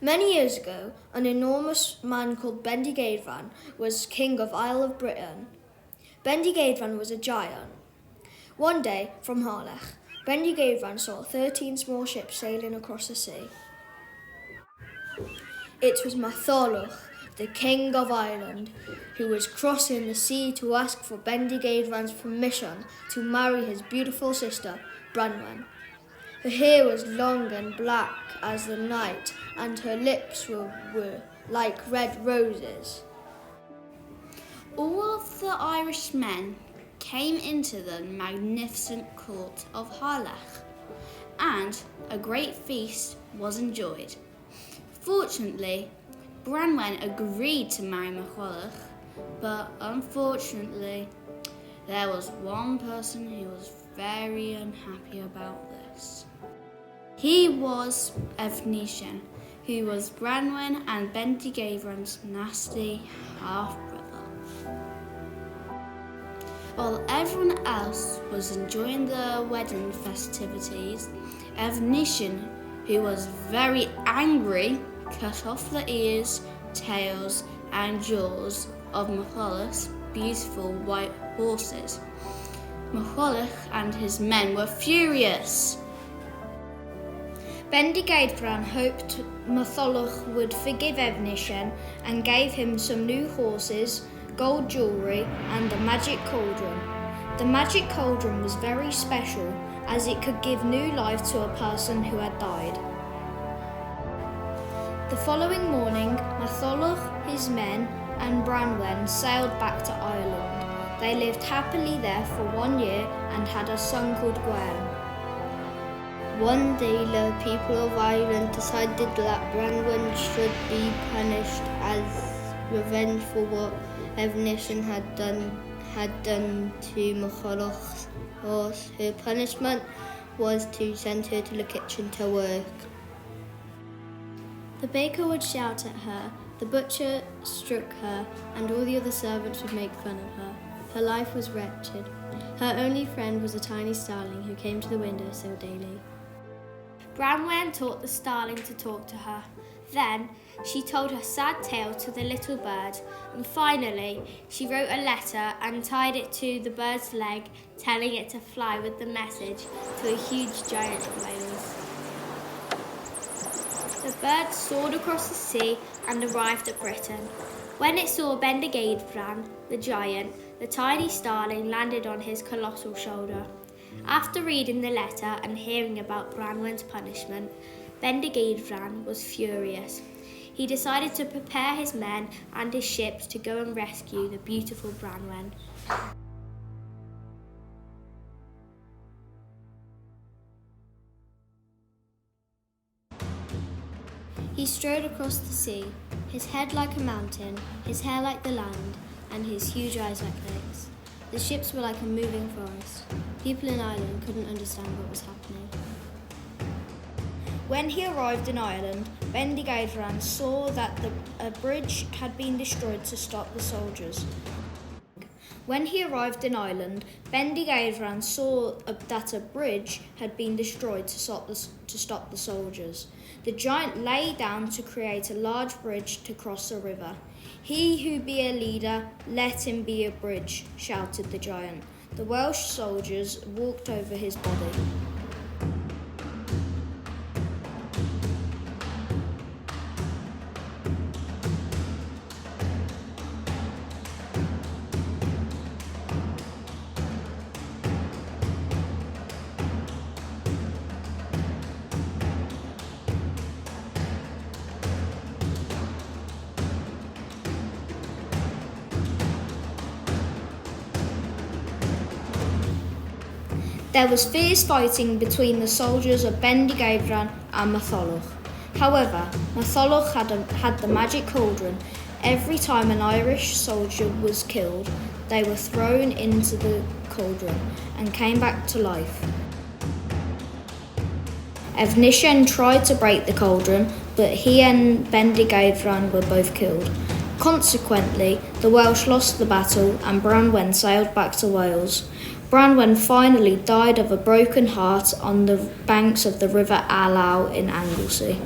Many years ago, an enormous man called Bendigeidfran was king of Isle of Britain. Bendigeidfran was a giant. One day, from Harlech, Bendigeidfran saw 13 small ships sailing across the sea. It was Matholwch, the king of Ireland, who was crossing the sea to ask for Bendigeidfran's permission to marry his beautiful sister, Branwen. Her hair was long and black as the night, and her lips were like red roses. All of the Irish men came into the magnificent court of Harlech, and a great feast was enjoyed. Fortunately, Branwen agreed to marry Matholwch, but unfortunately, there was one person who was very unhappy about this. He was Evnisian, who was Branwen and Bendigeidfran's nasty half-brother. While everyone else was enjoying the wedding festivities, Evnisian, who was very angry, cut off the ears, tails and jaws of Matholwch's beautiful white horses. Matholwch and his men were furious. Bendigeidfran hoped Matholwch would forgive Evnisian and gave him some new horses, gold jewellery and a magic cauldron. The magic cauldron was very special as it could give new life to a person who had died. The following morning, Matholwch, his men and Branwen sailed back to Ireland. They lived happily there for 1 year and had a son called Gwen. One day, the people of Ireland decided that Branwen should be punished as revenge for what Evnisian had done to Matholwch's horse. Her punishment was to send her to the kitchen to work. The baker would shout at her, the butcher struck her, and all the other servants would make fun of her. Her life was wretched. Her only friend was a tiny starling who came to the windowsill daily. Branwen taught the starling to talk to her. Then she told her sad tale to the little bird, and finally she wrote a letter and tied it to the bird's leg, telling it to fly with the message to a huge giant in Wales. The bird soared across the sea and arrived at Britain. When it saw Bendigeidfran, the giant, the tiny starling landed on his colossal shoulder. After reading the letter and hearing about Branwen's punishment, Bendigeidfran was furious. He decided to prepare his men and his ships to go and rescue the beautiful Branwen. He strode across the sea, his head like a mountain, his hair like the land, and his huge eyes like lakes. The ships were like a moving forest. People in Ireland couldn't understand what was happening. When he arrived in Ireland, Bendigeidfran saw that a bridge had been destroyed to stop the soldiers. When he arrived in Ireland, Bendigeidfran saw that a bridge had been destroyed to stop the soldiers. The giant lay down to create a large bridge to cross a river. "He who be a leader, let him be a bridge," shouted the giant. The Welsh soldiers walked over his body. There was fierce fighting between the soldiers of Bendigeidfran and Matholwch. However, Matholwch had the magic cauldron. Every time an Irish soldier was killed, they were thrown into the cauldron and came back to life. Evnisian tried to break the cauldron, but he and Bendigeidfran were both killed. Consequently, the Welsh lost the battle and Branwen sailed back to Wales. Branwen finally died of a broken heart on the banks of the River Allow in Anglesey.